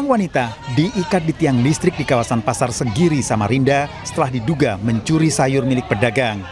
Seorang wanita diikat di tiang listrik di kawasan Pasar Segiri, Samarinda setelah diduga mencuri sayur milik pedagang.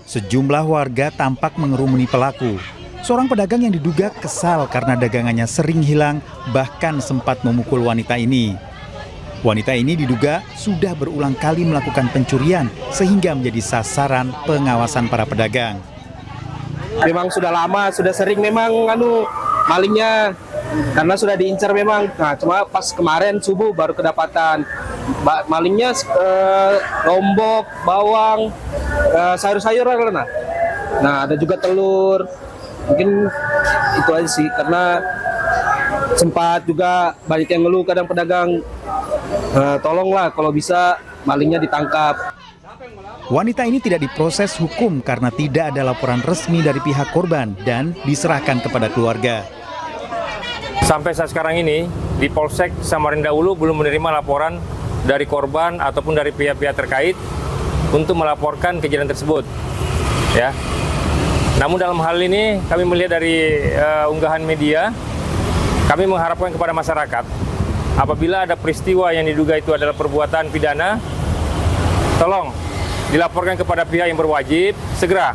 Sejumlah warga tampak mengerumuni pelaku. Seorang pedagang yang diduga kesal karena dagangannya sering hilang bahkan sempat memukul wanita ini. Wanita ini diduga sudah berulang kali melakukan pencurian sehingga menjadi sasaran pengawasan para pedagang. Memang sudah lama, sudah sering memang malingnya karena sudah diincar memang. Nah, cuma pas kemarin subuh baru kedapatan malingnya lombok, bawang, sayur-sayuran. Nah, ada juga telur. Mungkin itu aja sih karena sempat juga banyak yang ngeluh kadang pedagang. Tolonglah kalau bisa malingnya ditangkap. Wanita ini tidak diproses hukum karena tidak ada laporan resmi dari pihak korban dan diserahkan kepada keluarga. Sampai saat sekarang ini, di Polsek Samarinda Ulu belum menerima laporan dari korban ataupun dari pihak-pihak terkait untuk melaporkan kejadian tersebut. Ya. Namun dalam hal ini kami melihat dari unggahan media, kami mengharapkan kepada masyarakat apabila ada peristiwa yang diduga itu adalah perbuatan pidana, tolong dilaporkan kepada pihak yang berwajib segera.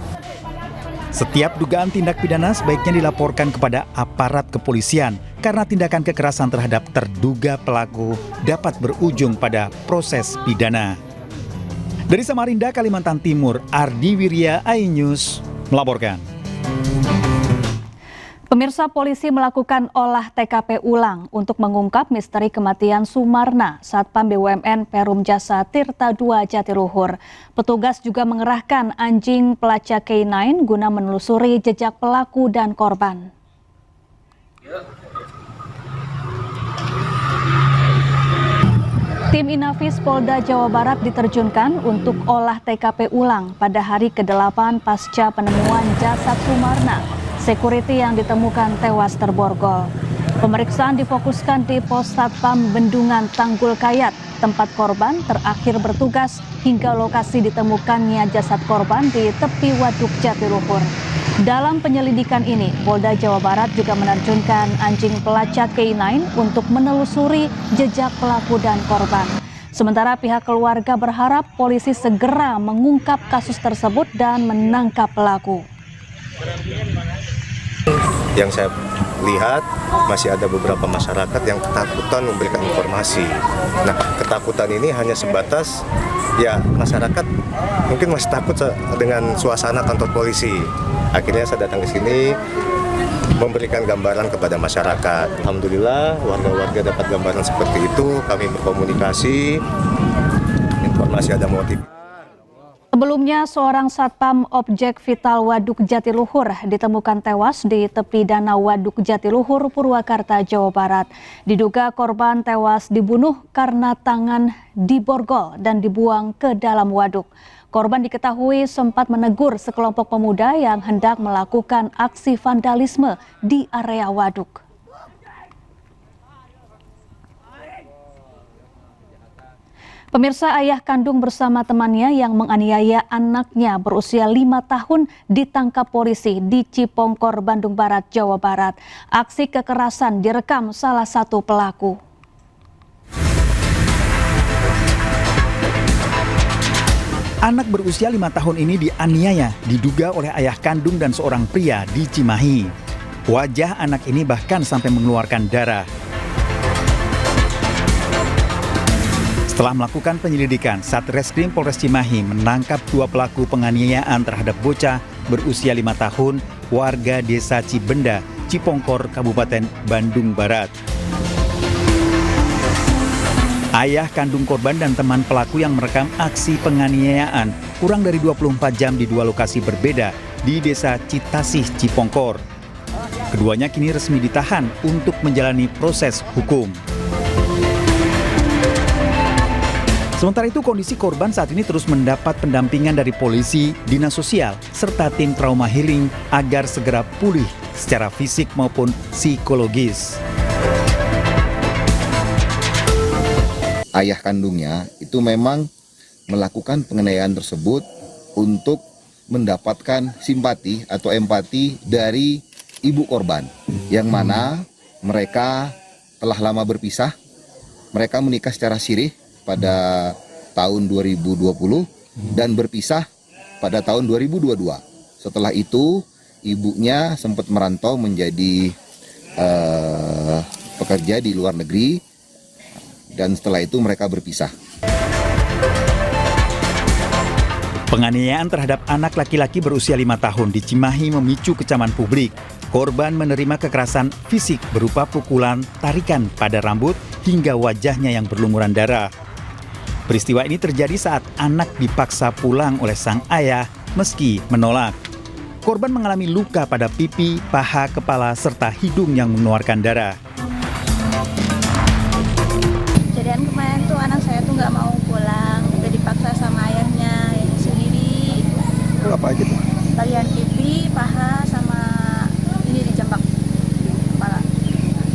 Setiap dugaan tindak pidana sebaiknya dilaporkan kepada aparat kepolisian karena tindakan kekerasan terhadap terduga pelaku dapat berujung pada proses pidana. Dari Samarinda, Kalimantan Timur, Ardi Wirya, iNews melaporkan. Pemirsa, polisi melakukan olah TKP ulang untuk mengungkap misteri kematian Sumarna, Satpam BUMN Perum Jasa Tirta II Jatiluhur. Petugas juga mengerahkan anjing pelacak K9 guna menelusuri jejak pelaku dan korban. Tim Inafis Polda Jawa Barat diterjunkan untuk olah TKP ulang pada hari ke-8 pasca penemuan jasad Sumarna. Security yang ditemukan tewas terborgol. Pemeriksaan difokuskan di Pos Satpam Bendungan Tanggul Kayat, tempat korban terakhir bertugas hingga lokasi ditemukannya jasad korban di tepi Waduk Jatiluhur. Dalam penyelidikan ini, Polda Jawa Barat juga menerjunkan anjing pelacak K9 untuk menelusuri jejak pelaku dan korban. Sementara pihak keluarga berharap polisi segera mengungkap kasus tersebut dan menangkap pelaku. Yang saya lihat masih ada beberapa masyarakat yang ketakutan memberikan informasi. Nah, ketakutan ini hanya sebatas ya masyarakat mungkin masih takut dengan suasana kantor polisi. Akhirnya saya datang ke sini memberikan gambaran kepada masyarakat. Alhamdulillah warga-warga dapat gambaran seperti itu. Kami berkomunikasi, informasi ada motif. Sebelumnya, seorang satpam objek vital Waduk Jatiluhur ditemukan tewas di tepi danau Waduk Jatiluhur, Purwakarta, Jawa Barat. Diduga korban tewas dibunuh karena tangan diborgol dan dibuang ke dalam waduk. Korban diketahui sempat menegur sekelompok pemuda yang hendak melakukan aksi vandalisme di area waduk. Pemirsa, ayah kandung bersama temannya yang menganiaya anaknya berusia 5 tahun ditangkap polisi di Cipongkor, Bandung Barat, Jawa Barat. Aksi kekerasan direkam salah satu pelaku. Anak berusia 5 tahun ini dianiaya diduga oleh ayah kandung dan seorang pria di Cimahi. Wajah anak ini bahkan sampai mengeluarkan darah. Setelah melakukan penyelidikan, Satreskrim Polres Cimahi menangkap 2 pelaku penganiayaan terhadap bocah berusia 5 tahun warga Desa Cibenda, Cipongkor, Kabupaten Bandung Barat. Ayah kandung korban dan teman pelaku yang merekam aksi penganiayaan kurang dari 24 jam di 2 lokasi berbeda di Desa Citasih, Cipongkor. Keduanya kini resmi ditahan untuk menjalani proses hukum. Sementara itu, kondisi korban saat ini terus mendapat pendampingan dari polisi, dinas sosial, serta tim trauma healing agar segera pulih secara fisik maupun psikologis. Ayah kandungnya itu memang melakukan penganiayaan tersebut untuk mendapatkan simpati atau empati dari ibu korban, yang mana mereka telah lama berpisah. Mereka menikah secara sirih pada tahun 2020 dan berpisah pada tahun 2022. Setelah itu ibunya sempat merantau menjadi pekerja di luar negeri, dan setelah itu mereka berpisah. Penganiayaan terhadap anak laki-laki berusia 5 tahun di Cimahi memicu kecaman publik. Korban menerima kekerasan fisik berupa pukulan, tarikan pada rambut, hingga wajahnya yang berlumuran darah. Peristiwa ini terjadi saat anak dipaksa pulang oleh sang ayah meski menolak. Korban mengalami luka pada pipi, paha, kepala, serta hidung yang mengeluarkan darah. Kejadian kemarin tuh anak saya tuh nggak mau pulang, udah dipaksa sama ayahnya sendiri. Apa aja tuh? Bagian pipi, paha, sama ini dijembak kepala.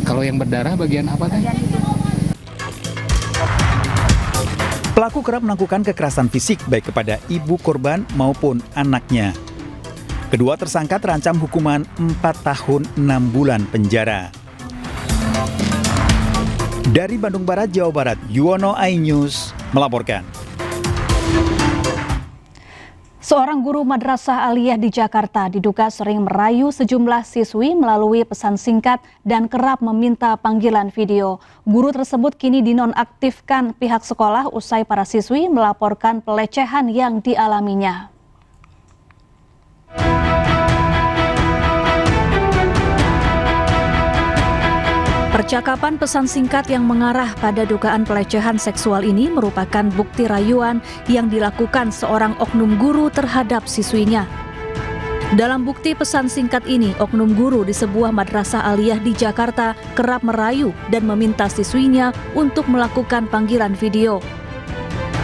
Kalau yang berdarah bagian apa teh? Bagian hidung. Pelaku kerap melakukan kekerasan fisik baik kepada ibu korban maupun anaknya. Kedua tersangka terancam hukuman 4 tahun 6 bulan penjara. Dari Bandung Barat, Jawa Barat, Yuwono iNews melaporkan. Seorang guru madrasah aliyah di Jakarta diduga sering merayu sejumlah siswi melalui pesan singkat dan kerap meminta panggilan video. Guru tersebut kini dinonaktifkan pihak sekolah usai para siswi melaporkan pelecehan yang dialaminya. Percakapan pesan singkat yang mengarah pada dugaan pelecehan seksual ini merupakan bukti rayuan yang dilakukan seorang oknum guru terhadap siswinya. Dalam bukti pesan singkat ini, oknum guru di sebuah madrasah aliyah di Jakarta kerap merayu dan meminta siswinya untuk melakukan panggilan video.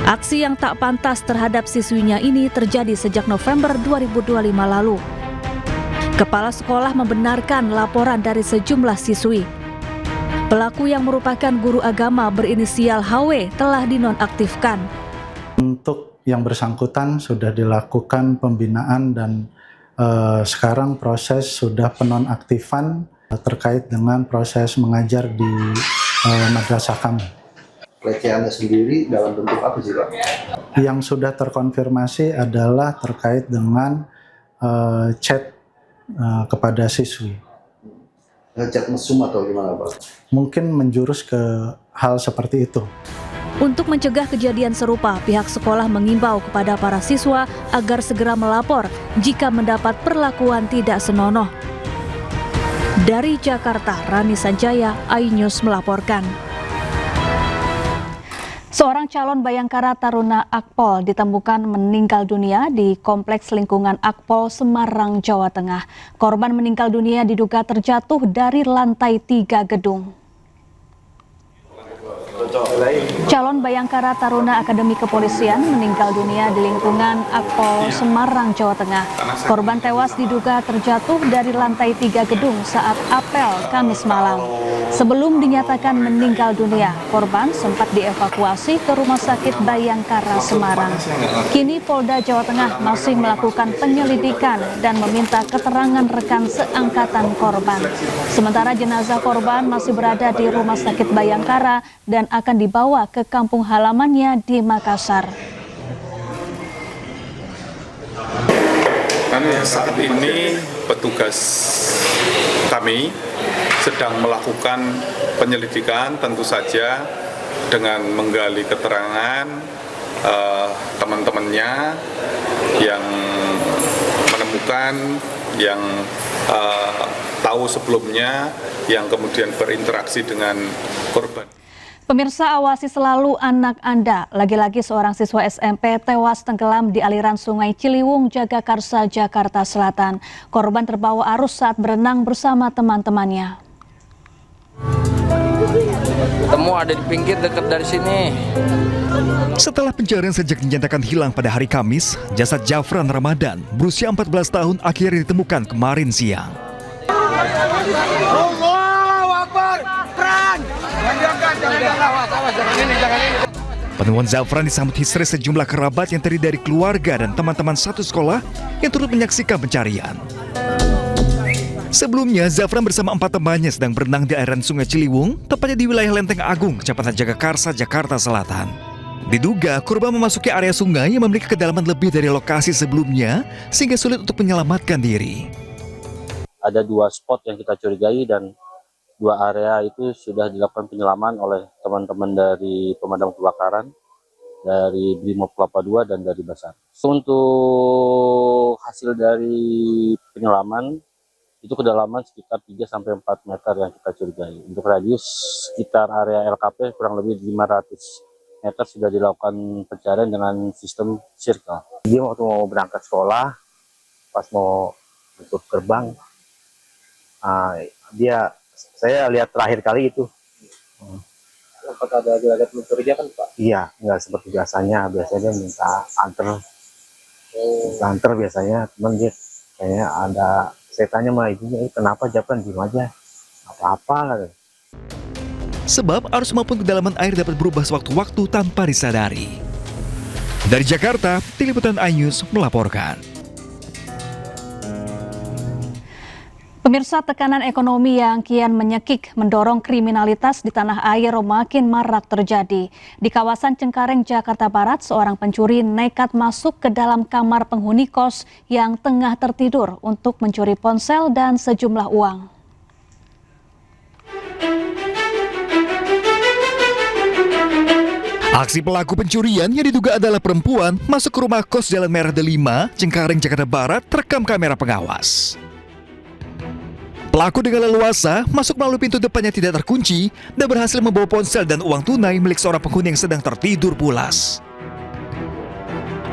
Aksi yang tak pantas terhadap siswinya ini terjadi sejak November 2025 lalu. Kepala sekolah membenarkan laporan dari sejumlah siswi. Pelaku yang merupakan guru agama berinisial HW telah dinonaktifkan. Untuk yang bersangkutan sudah dilakukan pembinaan dan sekarang proses sudah penonaktifan terkait dengan proses mengajar di madrasah kami. Pelecehannya sendiri dalam bentuk apa sih, Pak? Yang sudah terkonfirmasi adalah terkait dengan chat kepada siswi. Chat mesum atau gimana, Pak? Mungkin menjurus ke hal seperti itu. Untuk mencegah kejadian serupa, pihak sekolah mengimbau kepada para siswa agar segera melapor jika mendapat perlakuan tidak senonoh. Dari Jakarta, Rani Sanjaya, iNews melaporkan. Seorang calon Bayangkara Taruna Akpol ditemukan meninggal dunia di Kompleks Lingkungan Akpol, Semarang, Jawa Tengah. Korban meninggal dunia diduga terjatuh dari lantai 3 gedung. Calon Bayangkara Taruna Akademi Kepolisian meninggal dunia di lingkungan Akpol, Semarang, Jawa Tengah. Korban tewas diduga terjatuh dari lantai 3 gedung saat apel Kamis malam. Sebelum dinyatakan meninggal dunia, korban sempat dievakuasi ke Rumah Sakit Bayangkara Semarang. Kini Polda Jawa Tengah masih melakukan penyelidikan dan meminta keterangan rekan seangkatan korban. Sementara jenazah korban masih berada di Rumah Sakit Bayangkara dan akan dibawa ke kampung halamannya di Makassar. Saat ini petugas kami sedang melakukan penyelidikan, tentu saja dengan menggali keterangan teman-temannya yang menemukan, yang tahu sebelumnya, yang kemudian berinteraksi dengan korban. Pemirsa, awasi selalu anak Anda. Lagi-lagi seorang siswa SMP tewas tenggelam di aliran Sungai Ciliwung, Jagakarsa, Jakarta Selatan. Korban terbawa arus saat berenang bersama teman-temannya. Temu ada di pinggir dekat dari sini. Setelah pencarian sejak dinyatakan hilang pada hari Kamis, jasad Jafran Ramadan berusia 14 tahun akhirnya ditemukan kemarin siang. Penemuan Zafran disambut histeris sejumlah kerabat yang terdiri dari keluarga dan teman-teman satu sekolah yang turut menyaksikan pencarian. Sebelumnya, Zafran bersama 4 temannya sedang berenang di airan Sungai Ciliwung, tepatnya di wilayah Lenteng Agung, Kecamatan Jagakarsa, Jakarta Selatan. Diduga korban memasuki area sungai yang memiliki kedalaman lebih dari lokasi sebelumnya, sehingga sulit untuk menyelamatkan diri. Ada 2 spot yang kita curigai dan 2 area itu sudah dilakukan penyelaman oleh teman-teman dari pemadam kebakaran, dari Brimob Kelapa II dan dari Basar. Untuk hasil dari penyelaman, itu kedalaman sekitar 3-4 meter yang kita curigai. Untuk radius sekitar area LKP kurang lebih 500 meter sudah dilakukan pencarian dengan sistem circle. Dia waktu mau berangkat sekolah, pas mau tutup gerbang, saya lihat terakhir kali itu. Apakah ada agak mencurigakan, Pak? Iya, nggak seperti biasanya. Biasanya minta anter biasanya. Teman dia kayaknya ada. Saya tanya sama ibunya, kenapa Japran diem aja? Apa-apa lah. Sebab arus maupun kedalaman air dapat berubah sewaktu-waktu tanpa disadari. Dari Jakarta, Tim Liputan iNews melaporkan. Pemirsa, tekanan ekonomi yang kian menyekik mendorong kriminalitas di tanah air makin marak terjadi. Di kawasan Cengkareng, Jakarta Barat, seorang pencuri nekat masuk ke dalam kamar penghuni kos yang tengah tertidur untuk mencuri ponsel dan sejumlah uang. Aksi pelaku pencurian yang diduga adalah perempuan masuk ke rumah kos Jalan Merah Delima, Cengkareng, Jakarta Barat terekam kamera pengawas. Pelaku dengan leluasa masuk melalui pintu depannya tidak terkunci dan berhasil membawa ponsel dan uang tunai milik seorang penghuni yang sedang tertidur pulas.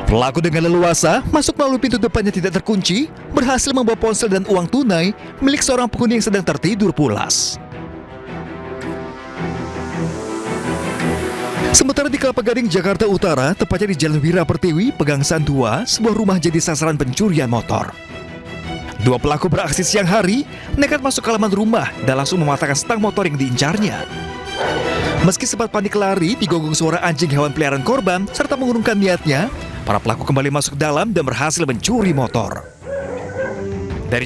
Pelaku dengan leluasa masuk melalui pintu depannya tidak terkunci, berhasil membawa ponsel dan uang tunai milik seorang penghuni yang sedang tertidur pulas. Sementara di Kelapa Gading, Jakarta Utara, tepatnya di Jalan Wira Pertiwi, Pegangsaan 2, sebuah rumah jadi sasaran pencurian motor. 2 pelaku beraksi siang hari, nekat masuk ke halaman rumah dan langsung mematahkan stang motor yang diincarnya. Meski sempat panik lari, digonggong suara anjing hewan peliharaan korban, serta mengurungkan niatnya, para pelaku kembali masuk ke dalam dan berhasil mencuri motor. Dari